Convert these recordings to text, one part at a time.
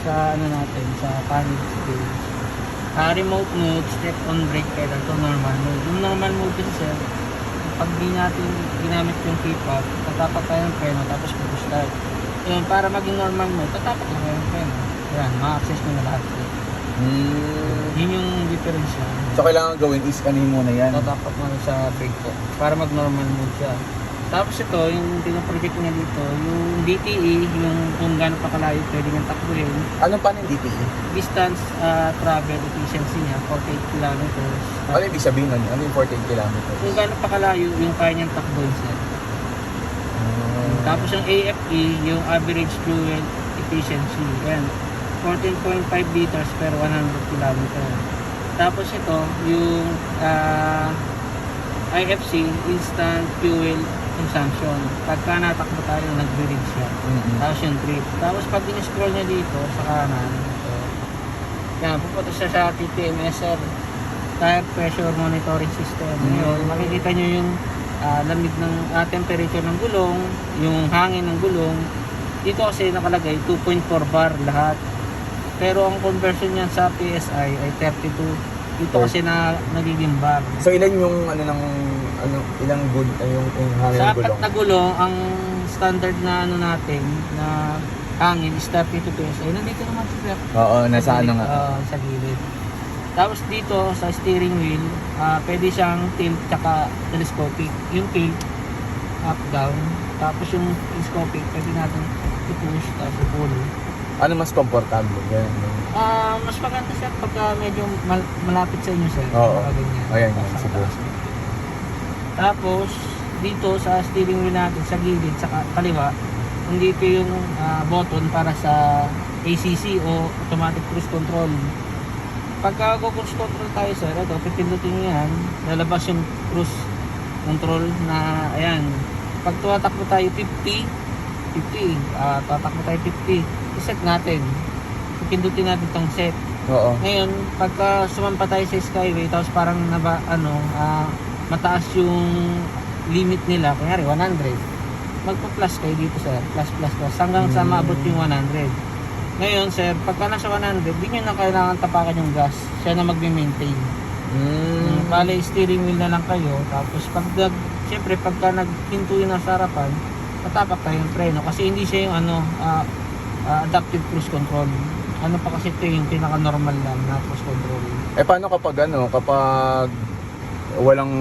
sa ano natin, sa panel scale. Remote mode, step on brake pedal to normal mode. Yung normal mode kasi sir, pag di natin ginamit yung keep-up, tatapak tayo ng preno tapos mag-start. Yun, para maging normal mode, tatapak lang tayo ng preno. Yan, ma-access nyo na lahat. Yun yung difference yan. So kailangan gawin is kanin muna yan. Tatapak mo sa brake po para mag-normal mode siya. Tapos ito, yung pinaproject niya dito, yung DTE, yung kung gaano pa kalayo pwede niyang takbuhin. Anong paano yung DTE? Distance travel efficiency niya, 48 kilometers. Ano ibig sabihin nun? Ano yung 14 kilometers? Kung gaano pa kalayo, yung kaya niyang takbuhin siya. Tapos yung AFE, yung average fuel efficiency. Yan, 14.5 liters per 100 kilometers. Tapos ito, yung IFC, instant fuel consumption. Pagka natakbo tayo, nag-read siya. Tapos yung trip. Tapos pag in-scroll niya dito sa kanan, so, yan, pupunta siya sa TPMSR, tire pressure monitoring system. Yun, makikita nyo yung lamig ng temperature ng gulong, yung hangin ng gulong. Dito kasi nakalagay 2.4 bar lahat. Pero ang conversion niya sa PSI ay 32. Dito kasi nagiging bar. So ilan yung ilang yung hangin Sa ng gulong? apat na gulong, ang standard na natin na hangin is 32 PSI. Nandito naman siya. Oo, nasa ano nga. Sa gilid. Tapos dito sa steering wheel, pwede siyang tilt tsaka telescopic. Yung tilt, up, down. Tapos yung telescopic, pwede natin i-push tapos i-pull. Ano mas komportable? Ganyan. Mas maganda siya pagka medyo malapit sa inyo sir. Oo. Ayan, Sa siguro. taas. Tapos dito sa steering wheel natin sa gilid sa kaliwa, nandito yung button para sa ACC o automatic cruise control. Pagka cruise control tayo sir, ito pipindutin niyo yan, lalabas yung cruise control na ayan. Pag tumatakbo tayo 50, tatakbo tayo 50. I-set natin. Pindutin natin tong set. Oo. Ngayon, pagka sumampa tayo sa skyway, tapos parang mataas yung limit nila, kunyari 100. Magpa-plus kayo dito sir, plus hanggang sa maabot yung 100. Ngayon sir, pagka nasa 100, di nyo na kailangan tapakan yung gas. Siya na magme-maintain. Bale, steering wheel na lang kayo. Tapos siyempre pagka nagpinto yun sa harapan, tatapak tayo yung preno. Kasi hindi siya yung adaptive cruise control. Ano pa kasi ito yung pinaka-normal lang na cruise control. Paano kapag kapag walang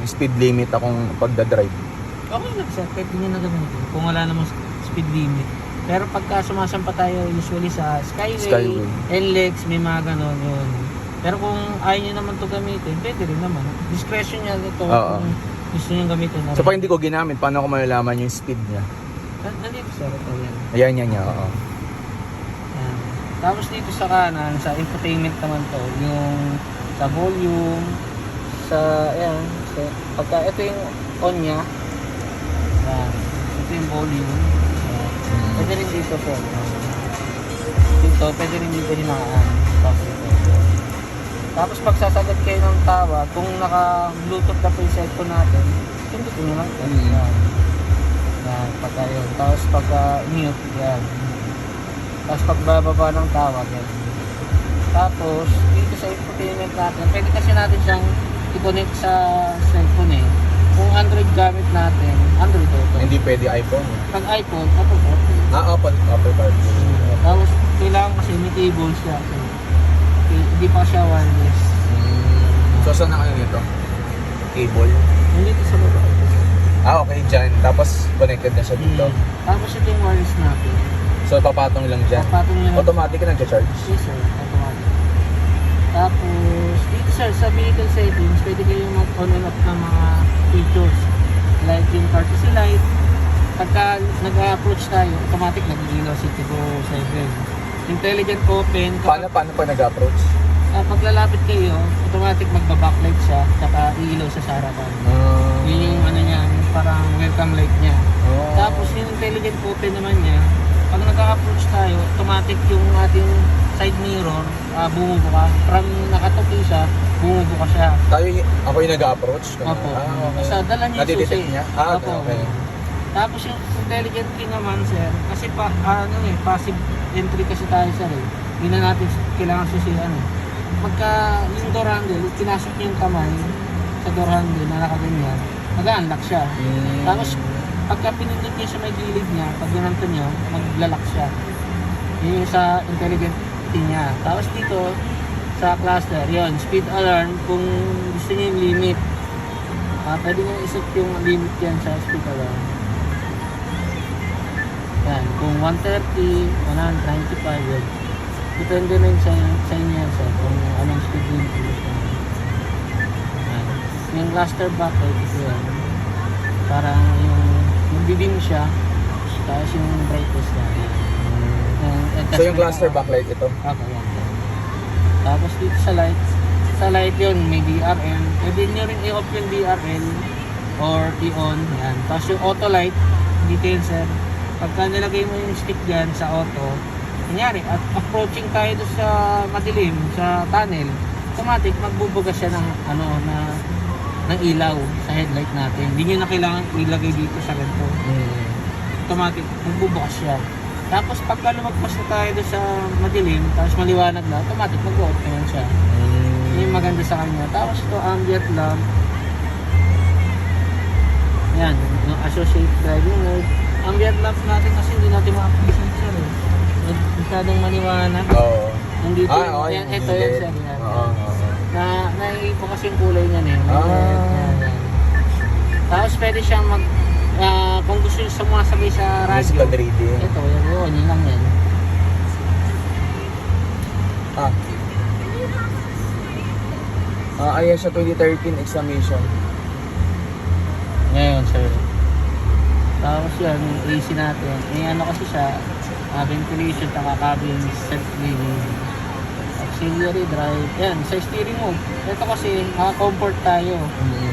speed limit akong pagdadrive? Okay lang sir, pwede nyo na gamitin kung wala namang speed limit. Pero pagka sumasampa tayo usually sa skyway. NLEX, may mga ganon yun. Pero kung ayaw nyo naman ito gamitin, pwede rin naman. Discretion nyo ito kung gusto nyo gamitin. So pag hindi ko ginamit, paano ko malalaman yung speed niya? Nandito sir, ito yan. Ayan yan. Oo. Yan. Tapos dito sa kanan, sa infotainment naman to, yung sa volume, ayan, pagka ito yung on nya, yan, ito yung volume, pwede rin dito po, dito, pwede rin dito hinakaan, tapos pag sasagot kayo ng tawag, kung naka-bluetooth na po yung cellphone natin, pindutin nyo lang ito, yan, pagka yun, tapos pagka mute, yan, tapos pagbababa ng tawag, yan. Tapos, dito sa infotainment natin, pwede kasi natin siyang i-connect sa cellphone eh. Kung Android gamit natin, Android ito. Hindi pwede iPhone. Pag iPhone, Apple CarPlay. Apple CarPlay. Tapos, kailangan kasi may cable siya. So, hindi pa siya wireless. So, saan na kayo nito? Cable? Nandito sa baba. Okay, dyan. Tapos, connected na siya dito. Tapos, ito yung wireless natin. So, papatong lang dyan. Papatong nyo lang. Automatic na nag-charge? Yes sir, automatic. Tapos, dito sir, sa vehicle settings, pwede kayong mag-on and off ng mga features. Like yung courtesy light. Pagka nag-approach tayo, automatic nag-ilaw si Tigo 7. Intelligent open. Paano pa nag-approach? Paglalapit kayo, automatic magba-backlight siya, saka iilaw sa harapan. Yun yung ano niya, yung parang welcome light niya. Tapos yung intelligent open naman niya, pag nag-approach tayo, automatic yung ating side mirror, bumubuka. From nakatupi siya, bumubuka siya. Ako yung nag-approach? Opo. Okay. Basta dala niyo yung Nadidetect susi. niya? Opo. Okay. Tapos yung intelligent key naman, sir, kasi passive entry kasi tayo, sir, eh. Hindi na natin kailangan susian, eh. Pagka yung door handle, kinasok niyo yung kamay sa door handle na nakaganyan, mag-unlock siya. Tapos, pagka pinindot niyo sa may gilid niya, pag ginanto niyo, maglalak siya. Yun yung sa intelligent key niya. Tapos dito, sa cluster, yon speed alarm, kung gusto niyo yung limit. Pwede nyo iset yung limit yan sa speed alarm. Yan, kung 130, 195, yun. Depende na yun sa inyo yan, sir, kung anong speed limit gusto nyo. Yan. Yung cluster backlight, ito yan. Parang yung magdidim siya, tapos yung brightness na. So yung cluster backlight ito? Okay, yan. Tapos dito sa light yun, may DRL. Pwede nyo rin i-off yung DRL or i-on. Yan. Tapos yung auto light, dito yun, sir. Pagka nilagay mo yung stick dyan sa auto, kunyari, at approaching tayo doon sa madilim, sa tunnel, automatic magbubugas siya ng ng ilaw sa headlight natin. Hindi nyo na kailangan ilagay dito sa ganito. Automatic, magbubukas siya. Tapos pagka lumagpas na tayo doon sa madilim, tapos maliwanag na, automatic mag-off na yan siya. Yun yung maganda sa kanya. Tapos ito, ambient lamp. Yan, yung associate driving mode. Ambient lamp natin kasi hindi natin ma-appreciate siya, eh. Masyadong maliwanag. Oo. Nandito, okay. yan, ito yan siya. Yan. Oo. Naiipo kasi yung kulay niyan, eh. Yan. Tapos pwede siyang kung gusto nyo sumasabay sa radyo. Musical reading. Ito, yun lang yan. Ayan siya 2013 examination. Ngayon, sir. Tapos yan, yung AC natin. Ano kasi siya, ventilation, cabin, self-cleaning, auxiliary drive. Yan, sa steering mode. Ito kasi, comfort tayo.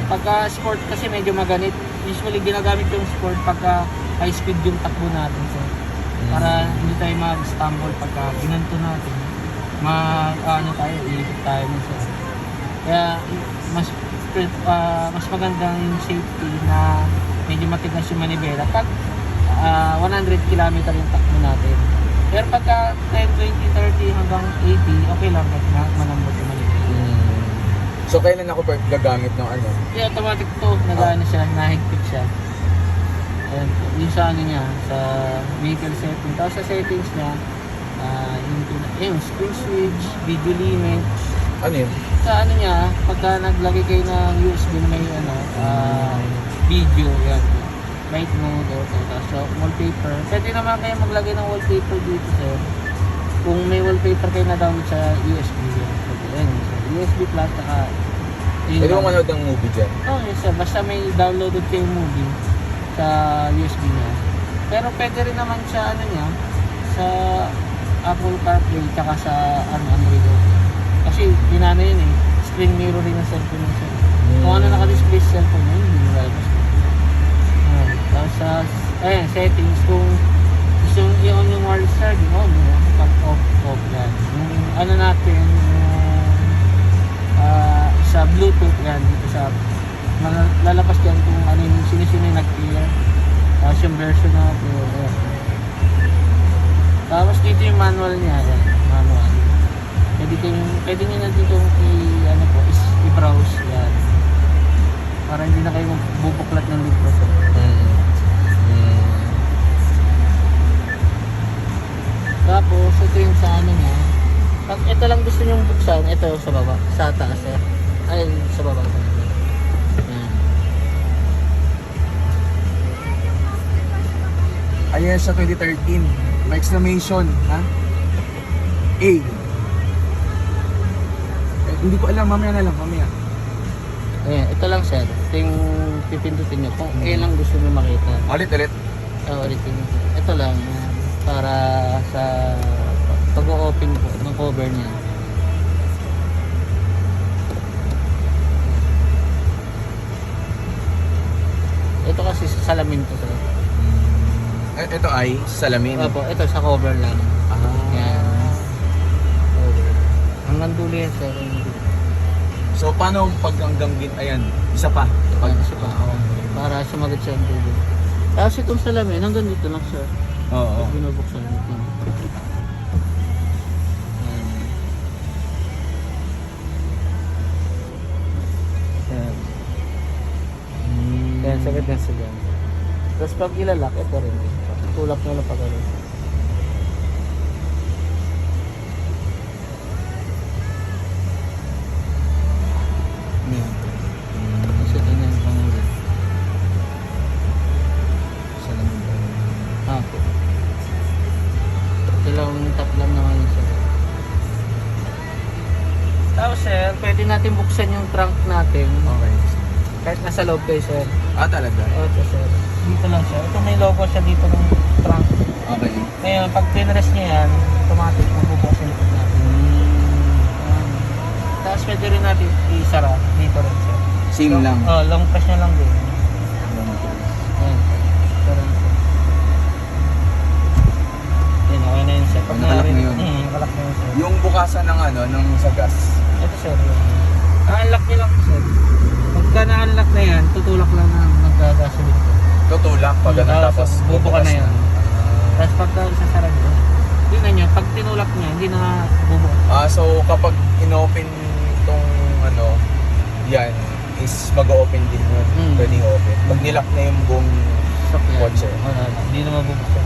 Pagka sport kasi medyo maganit. Usually, ginagamit yung sport pagka high speed yung takbo natin, sir. Para hindi tayo mag-stumble pagka ginanto natin. Tayo, iikot tayo nito. Kaya, mas magandang yung safety na medyo matigas yung manibela pag 100 km yung takbo natin. Pero pagka 10, 20, 30 hanggang 80, okay lang pag manambot yung manibela. So kailan ako gagamit ng ano? Yeah, automatic to, nag-ano siya, nahigpit siya. Ayan, yung sa ano niya, sa vehicle setting. Tapos sa settings niya, yung screen switch, video limit. Ano yun? Sa ano niya, pagka naglagay kayo ng USB na may video, yan. Light mode, auto, tapos wallpaper. Pwede naman kayo maglagay ng wallpaper dito, sir. Kung may wallpaper kayo na download sa USB, yan. Yan, USB plus, saka... Pwede mo manood ng movie dyan? Oo, yes, sir. Basta may downloaded kayong movie sa USB niya. Pero pwede rin naman sa ano niya, sa Apple CarPlay, tsaka sa Android Auto. Kasi ginana yun eh, screen mirroring ng cellphone mo, sir. Kung ano naka-display sa cellphone mo, hindi mo lalabas. Tapos sa settings, kung gusto mong i-on yung wireless charging, on mo, pag-off yan. Yung ano natin, sa Bluetooth yan, dito sa lalabas dyan kung ano yung sino-sino yung nag-clear. Tapos yung version natin, tapos dito yung manual niya, yan, manual. Pwede nyo na dito i-browse yan. Para hindi na kayo magbubuklat ng libro. Tapos ito yung sa ano niya. Pag ito lang gusto nyong buksan, ito sa baba, sa taas eh. Ay, sa baba. Yan. Ayan siya 2013. May exclamation, ha? A. Hindi ko alam, mamaya na lang, mamaya. Ayan, ito lang, sir. Ito yung pipindutin nyo. Kung kailan gusto nyo makita. Ulit. Ulitin. Ito lang. Para sa pag-o-open po ng cover niya. Ito kasi sa salamin to, sir. Ito ay salamin. Opo, ito sa cover lang. Yan. Cover. Hanggang dulo yan, sir. So paano pag hanggang ayan, isa pa? Isa pa. Para sumagot siya ang dulo. Tapos itong salamin, hanggang dito lang sir. Oo. Pag binubuksan mo. Yan. Yan, sakit na sa dyan. Tapos pag ilalak, ito rin. Tulak nyo lang pag ano. Yan. Kasi ito na yung pangulit. Salamin ba? Ako. Dalawang tap lang naman yung sir. Tapos sir, pwede natin buksan yung trunk natin. Okay. Kahit nasa loob kayo sir. Ah, talaga? O, ito sir. Dito lang siya. Ito may logo siya dito ng trunk. Okay. Ngayon, pag pinrest niya yan, automatic mabubukas yung likod natin. Tapos pwede rin natin isara dito rin sir. Same lang. Oh, long press niya lang din. Ayan. Ito rin sir. Yan, okay na yun sir. Pag Nakalak na yun. Nakalak na yun sir. Yung bukasan ng ano, ng sa gas. Ito sir. Na-unlock niya lang sir. Pagka na-unlock na yan, tutulak lang na magkagasolin ko. Tutulak pag ano, tapos bubuka na yan. Ah. Tapos pagka sasara nyo, tingnan nyo, pag tinulak niya, hindi na bubuka. So kapag inopen itong ano, yan, is mag-open din yun. Pwedeng open. Pag nilock na yung buong kotse. Wala na, hindi na mabubuksan.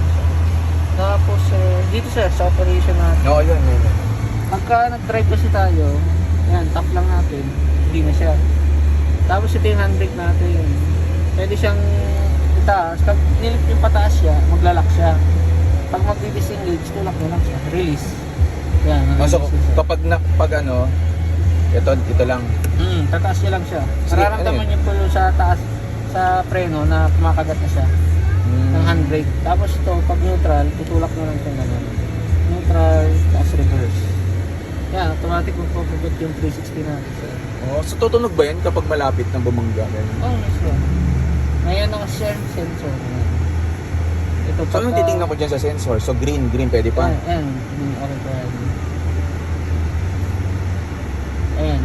Tapos, dito sir, sa operation natin. No, yun. Pagka nag-drive kasi tayo, yan, tap lang natin, hindi na siya. Tapos ito yung handbrake natin. Pwede siyang itaas. Pag nilip yung pataas siya, maglalak siya. Pag mag-disengage, tulak na lang siya. Release. Yan, So release siya. kapag pag ano, ito lang. Tataas niya lang siya. Sige, Nararamdaman ano niyo po yung sa taas sa preno na kumakagat na siya ng handbrake. Tapos ito, pag neutral, tutulak na lang siya ganun. Neutral, tapos reverse. Yan, automatic magpapagot yung 360 na. So tutunog ba yan kapag malapit na bumangga? Oh, yes yan. Ngayon ang sensor. Ito So anong titingnan ko dyan sa sensor? So green pwede pa? Ayan, okay pa yan. Ayan.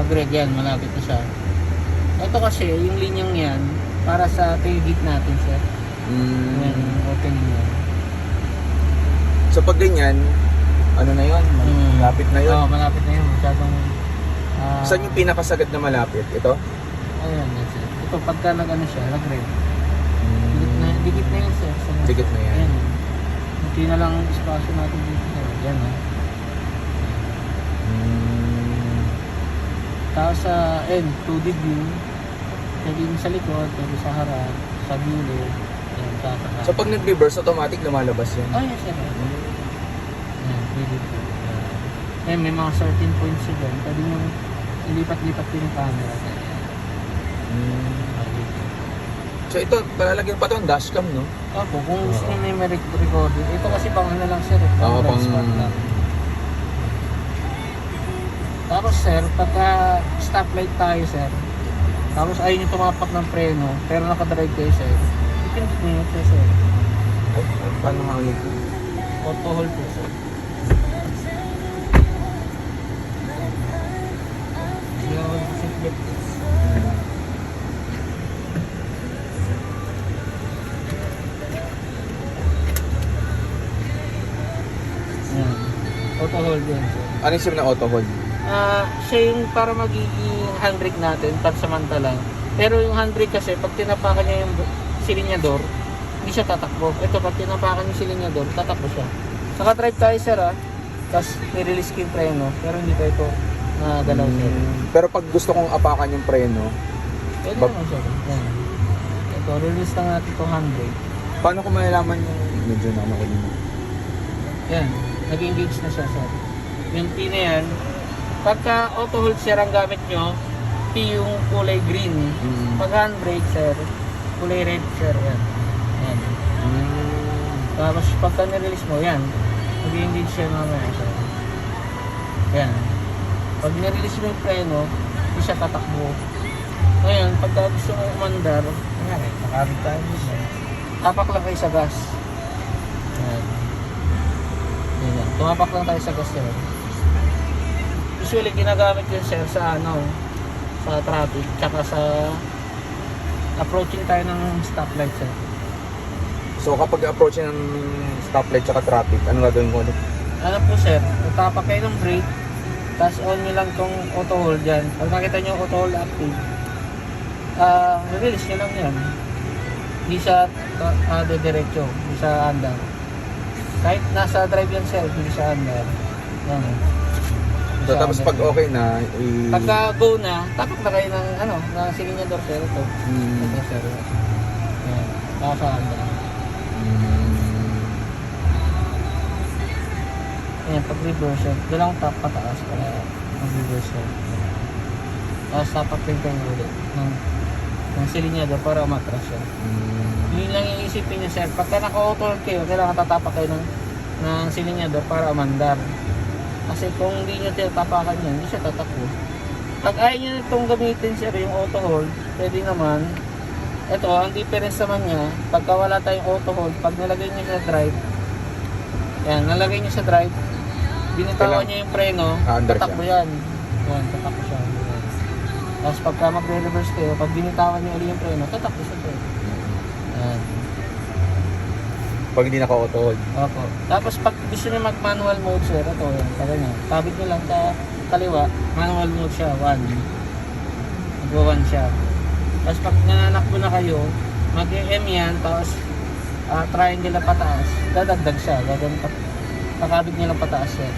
Pag red yan, malapit na siya. Ito kasi, yung linyang yan, para sa tailgate natin sir. Ayan, yung opening yan. So pag ganyan, ano na yun? Malapit na yun? Oo, malapit na yun. Masyadong... Saan yung pinakasagad na malapit? Ito? Ayan, yan sir. Ito, pagka nag-ano siya, nag-red. Dikit na yun sir. Dikit na yan. Ayan. Hindi na lang espasyo natin dito sir. Yan o. Tapos sa end, 2D view. Pwede yun sa likod, pwede sa harap, sa gilid. Ayan, tataka. So pag nag-reverse, automatic lumalabas yan? Oh, yes sir. Ayan, pwede po. Ayan, may mga certain points siya dyan. Pwede nyo ilipat-lipat din yung camera. So ito, palalagyan pa ito ang dashcam, no? Opo, kung gusto nyo may recording. Ito kasi pang ano lang sir. Oo, Blind pang... spot lang. Tapos sir, pagka stoplight tayo sir, tapos ayaw nyo tumapak ng preno, pero nakadrive kayo sir, ipindot nyo ito sir. Paano nga ulit? Auto hold po sir. Yung seatbelt. Yan. Auto hold yan sir. Ano yung sim na auto hold? Siya yung para magiging handbrake natin pansamantala. Pero yung handbrake kasi pag tinapakan niya yung silinyador, hindi siya tatakbo. Ito pag tinapakan yung silinyador, tatakbo siya. Naka-drive tayo sir tapos nirelease ko yung preno, pero hindi pa ito nagalaw sir. Pero pag gusto kong apakan yung preno, Pwede naman sir. Yan. Ito, release lang natin itong handbrake. paano ko malalaman yung medyo na makulim? Yan, nag-engage na siya sir. Yung P na yan, pagka auto hold sir ang gamit nyo, P yung kulay green. Pag handbrake sir, kulay red sir yan. Yan. Tapos pagka nirelease mo yan, mag-engage siya mamaya sir. Yan. Pag nirelease mo yung preno, hindi siya tatakbo. Ngayon, pagka gusto mo umandar, nangyari, nakabit tayo dito. Tapak lang kayo sa gas. Yan. Yan. Tumapak lang tayo sa gas sir. Usually ginagamit yun sir sa ano, sa traffic, tsaka sa approaching tayo ng stoplight sir. So kapag approach ng stoplight tsaka traffic, ano gagawin ko ulit? Ano po sir, tatapak kayo ng brake, tapos on nyo lang tong auto hold dyan. Pag nakita nyo yung auto hold active, release nyo lang yan. Hindi siya diretso, hindi siya andar. Kahit nasa drive yan sir, hindi siya andar. Yan. So tapos pag okay na, Pagka go na, tapak na kayo ng ng silinyador sir. Ito. Ito sir. Yan. Nasa andar. Ayan, pag reverse, dalawang tap pataas para mag-reverse. Tapos tapak din kayo ulit ng silinyador para umatras siya. Yun lang yung isipin niya sir. Pagka naka-auto kayo, kailangan tatapak kayo ng silinyador para umandar. Kasi kung hindi nyo tatapakan yan, hindi siya tatakbo. Pag ayaw nyo itong gamitin sir, yung auto hold, pwede naman. Ito, ang difference naman niya, pagka wala tayong auto hold, pag nalagay nyo sa drive, yan, nalagay nyo sa drive, binitawan nyo yung preno, tatakbo yan. Yan, tatakbo siya. Yan. Tapos pagka magre-reverse kayo, pag binitawan nyo ulit yung preno, tatakbo siya. Yan. Pag hindi naka-auto hold. Opo. Tapos pag gusto nyo mag-manual mode sir, ito yan, ganyan. Tabit nyo lang sa kaliwa, manual mode siya, 1. Mag-1 siya. Tapos pag nananakbo na kayo, mag-M yan, tapos triangle na pataas, dadagdag siya, kakabit nyo lang pataas siya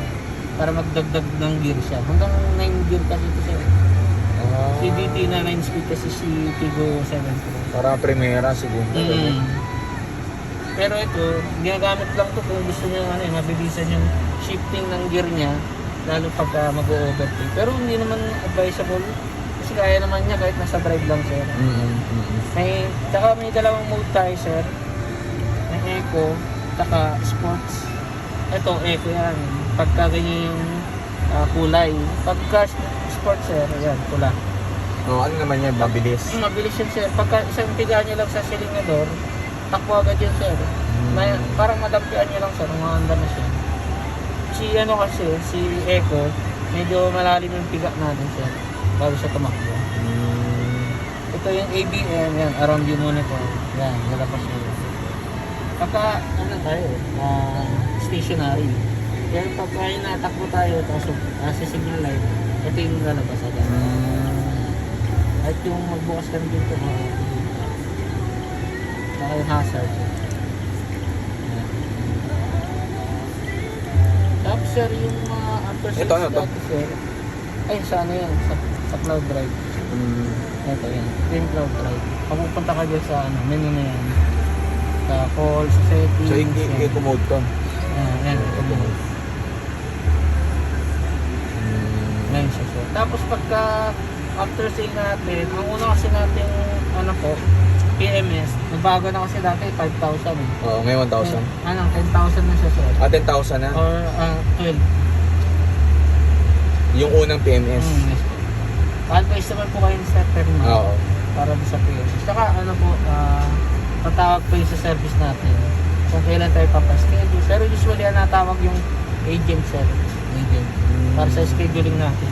para magdagdag ng gear siya. Hanggang 9 gear kasi ito siya. Si DT na 9 speed kasi si Tigo 7 Pro. Para primera, segunda. Pero ito, ginagamit lang to kung gusto nyo mabilisan yung shifting ng gear niya, lalo pagka mag-overtake. Pero hindi naman advisable kasi kaya naman niya kahit nasa drive lang sir. Tsaka may dalawang mode tayo sir. May Eco, tsaka Sports. Ito, Eco yan. Pagka ganyan yung kulay. Pagka Sports sir, yan, pula. Ano naman yan, mabilis. Mabilis yan sir. Pagka isang tigaan nyo lang sa silinyador, takbo agad yun sir. Parang madampian nyo lang sir, umahanda na siya. Si Eco, medyo malalim yung tiga natin sir, bago siya tumakbo. Ito yung ABM, yan, around view monitor. Yan, lalabas nyo. Pagka, stationary. Pero pagka yung natakbo tayo, tapos sa signal light, ito yung lalabas agad. At yung magbukas ka rin dito, yung hazard. Tapos sir, yung mga after ito ano to? Sir, ay sana yan, sa cloud drive. Ito yan, ito yung cloud drive. Papupunta ka dyan sa menu na yan. Sa call, sa settings. So i-eco mode to? Yan, eco mode. Yan siya sir. Tapos pagka after sale natin, ang una kasi natin PMS, nagbago na kasi dati 5,000 eh. Oo, ngayon 1,000. 10,000 na siya sir. 10,000 na? Or 12. Yung unang PMS? Yes. Advice naman po kayo sa terminal. Oo. Para sa PMS. Saka tatawag po yung sa service natin kung kailan tayo papaschedule. Pero usually natawag yung agent sir. Agent. Para sa scheduling natin.